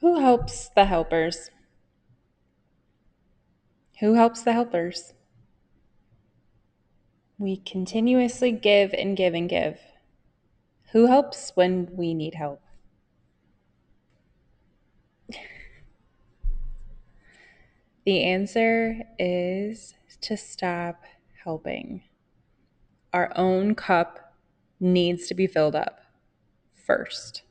Who helps the helpers? Who helps the helpers? We continuously give and give and give. Who helps when we need help? The answer is to stop helping. Our own cup needs to be filled up first.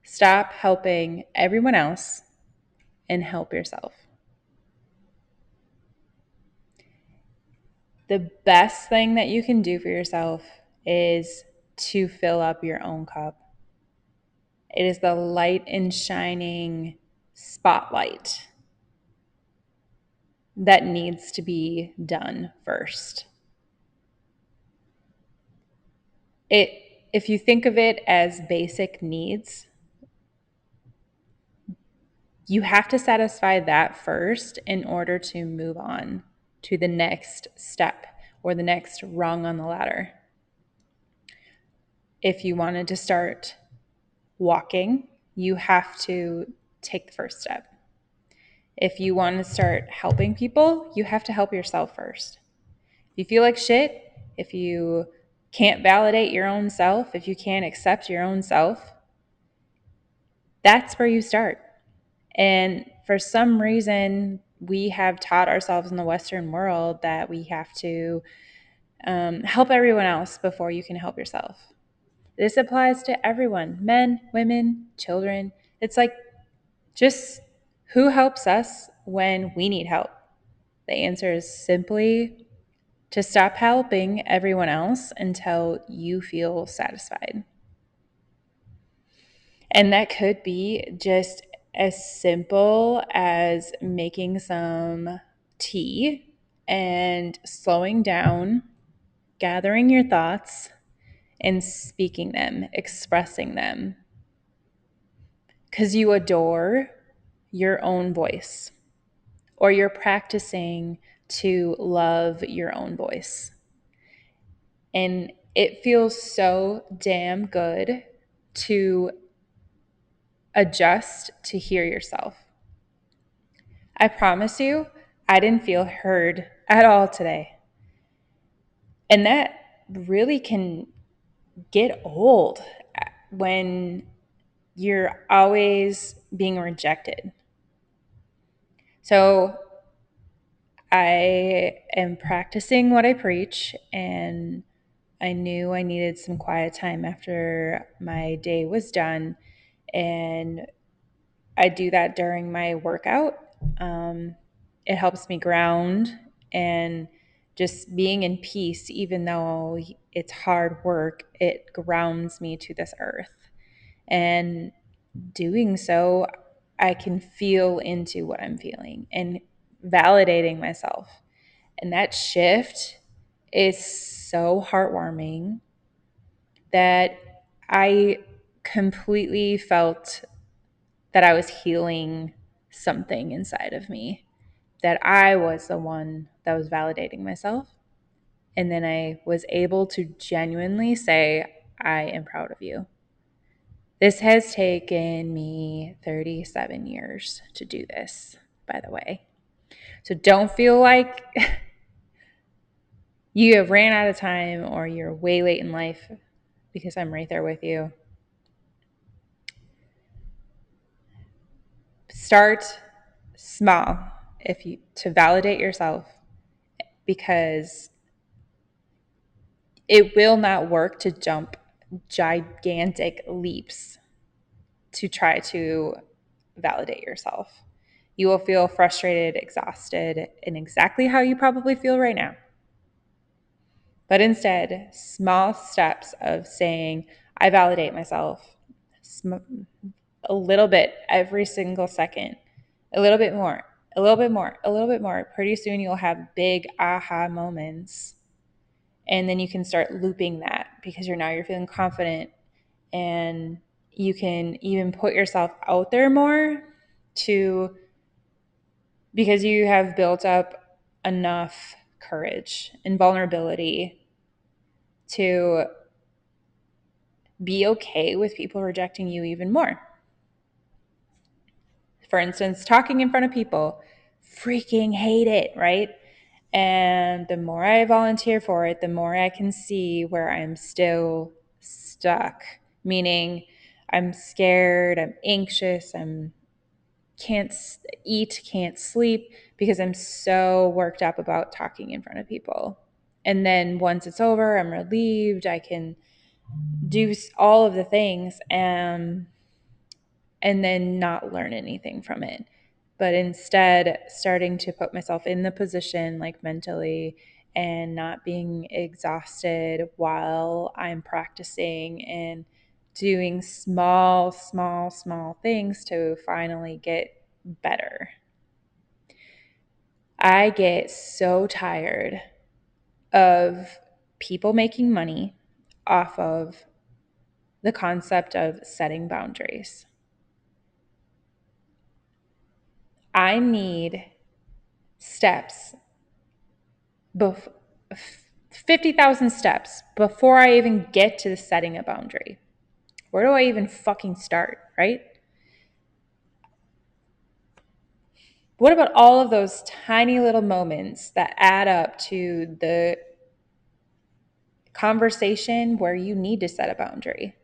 Stop helping everyone else and help yourself. The best thing that you can do for yourself is to fill up your own cup. It is the light and shining spotlight that needs to be done first. It if you think of it as basic needs, you have to satisfy that first in order to move on to the next step or the next rung on the ladder. If you wanted to start walking, you have to take the first step. If you want to start helping people, you have to help yourself first. If you feel like shit, if you can't validate your own self, if you can't accept your own self, that's where you start. And for some reason, we have taught ourselves in the Western world that we have to help everyone else before you can help yourself. This applies to everyone, men, women, children. It's like, just who helps us when we need help? The answer is simply to stop helping everyone else until you feel satisfied. And that could be just as simple as making some tea and slowing down, gathering your thoughts, and speaking them, expressing them. Because you adore your own voice, or you're practicing to love your own voice. And it feels so damn good to adjust to hear yourself. I promise you, I didn't feel heard at all today. And that really can get old when you're always being rejected. So I am practicing what I preach, and I knew I needed some quiet time after my day was done. And I do that during my workout. It helps me ground, and just being in peace, even though it's hard work, it grounds me to this earth. And doing so, I can feel into what I'm feeling and validating myself. And that shift is so heartwarming that I completely felt that I was healing something inside of me, that I was the one that was validating myself. And then I was able to genuinely say, I am proud of you. This has taken me 37 years to do this, by the way. So don't feel like you have ran out of time or you're way late in life, because I'm right there with you. Start small if you to validate yourself, because it will not work to jump gigantic leaps to try to validate yourself. You will feel frustrated, exhausted, and exactly how you probably feel right now. But instead, small steps of saying, I validate myself a little bit every single second, a little bit more, a little bit more, a little bit more. Pretty soon you'll have big aha moments. And then you can start looping that, because you're feeling confident, and you can even put yourself out there more, to because you have built up enough courage and vulnerability to Be okay with people rejecting you even more. For instance, talking in front of people, freaking hate it, right? And the more I volunteer for it, the more I can see where I'm still stuck, meaning I'm scared, I'm anxious, I'm can't eat, can't sleep because I'm so worked up about talking in front of people. And then once it's over, I'm relieved, I can do all of the things and then not learn anything from it. But instead, starting to put myself in the position, like mentally, and not being exhausted while I'm practicing and doing small things to finally get better. I get so tired of people making money off of the concept of setting boundaries. I need steps, 50,000 steps before I even get to setting a boundary. Where do I even fucking start, right? What about all of those tiny little moments that add up to the conversation where you need to set a boundary?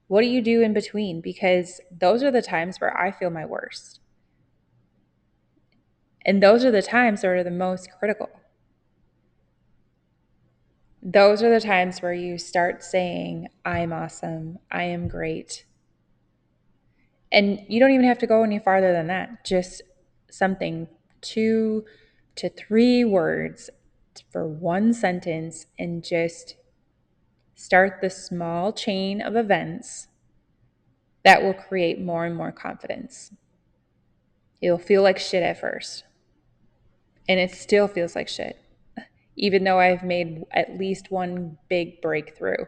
What do you do in between? Because those are the times where I feel my worst. And those are the times that are the most critical. Those are the times where you start saying, I'm awesome, I am great. And you don't even have to go any farther than that. Just something 2 to 3 words for one sentence and just start the small chain of events that will create more and more confidence. It'll feel like shit at first. And it still feels like shit, even though I've made at least one big breakthrough.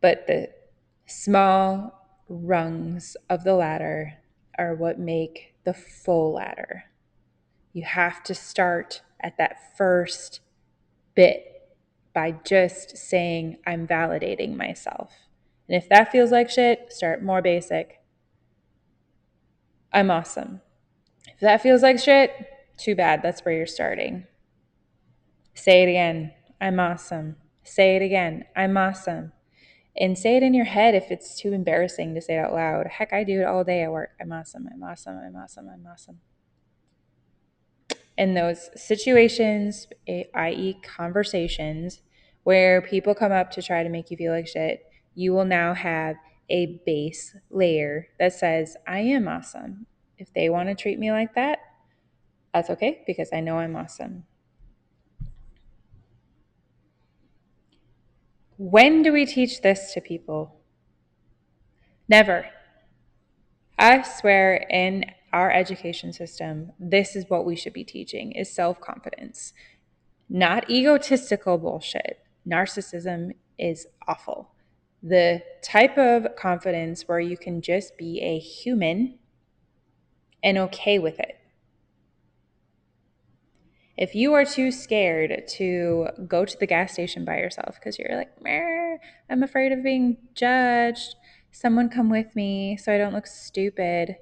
But the small rungs of the ladder are what make the full ladder. You have to start at that first bit by just saying, I'm validating myself. And if that feels like shit, start more basic. I'm awesome. If that feels like shit, too bad. That's where you're starting. Say it again. I'm awesome. Say it again. I'm awesome. And say it in your head if it's too embarrassing to say it out loud. Heck, I do it all day at work. I'm awesome. I'm awesome. I'm awesome. I'm awesome. In those situations, i.e., conversations, where people come up to try to make you feel like shit, you will now have a base layer that says, I am awesome. If they want to treat me like that, that's okay because I know I'm awesome. When do we teach this to people? Never. I swear in our education system, this is what we should be teaching is self-confidence, not egotistical bullshit. Narcissism is awful. The type of confidence where you can just be a human and okay with it. If you are too scared to go to the gas station by yourself because you're like, I'm afraid of being judged, someone come with me so I don't look stupid.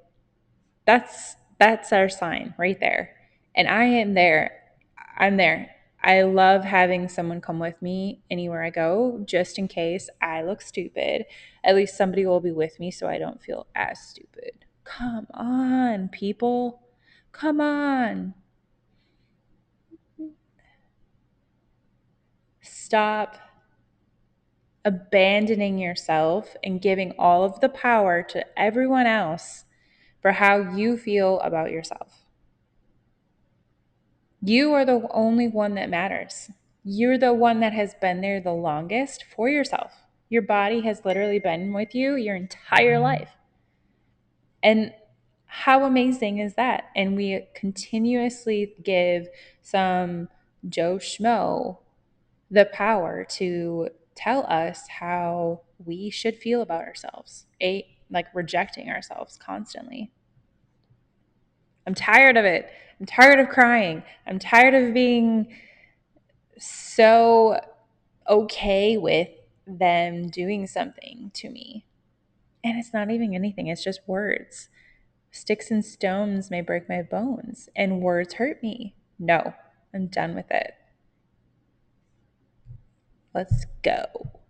That's our sign right there. And I am there. I'm there. I love having someone come with me anywhere I go just in case I look stupid. At least somebody will be with me so I don't feel as stupid. Come on, people. Come on. Stop abandoning yourself and giving all of the power to everyone else for how you feel about yourself. You are the only one that matters. You're the one that has been there the longest for yourself. Your body has literally been with you your entire life. And how amazing is that? And we continuously give some Joe Schmo the power to tell us how we should feel about ourselves, like rejecting ourselves constantly. I'm tired of it. I'm tired of crying. I'm tired of being so okay with them doing something to me. And it's not even anything, it's just words. Sticks and stones may break my bones, and words hurt me. No, I'm done with it. Let's go.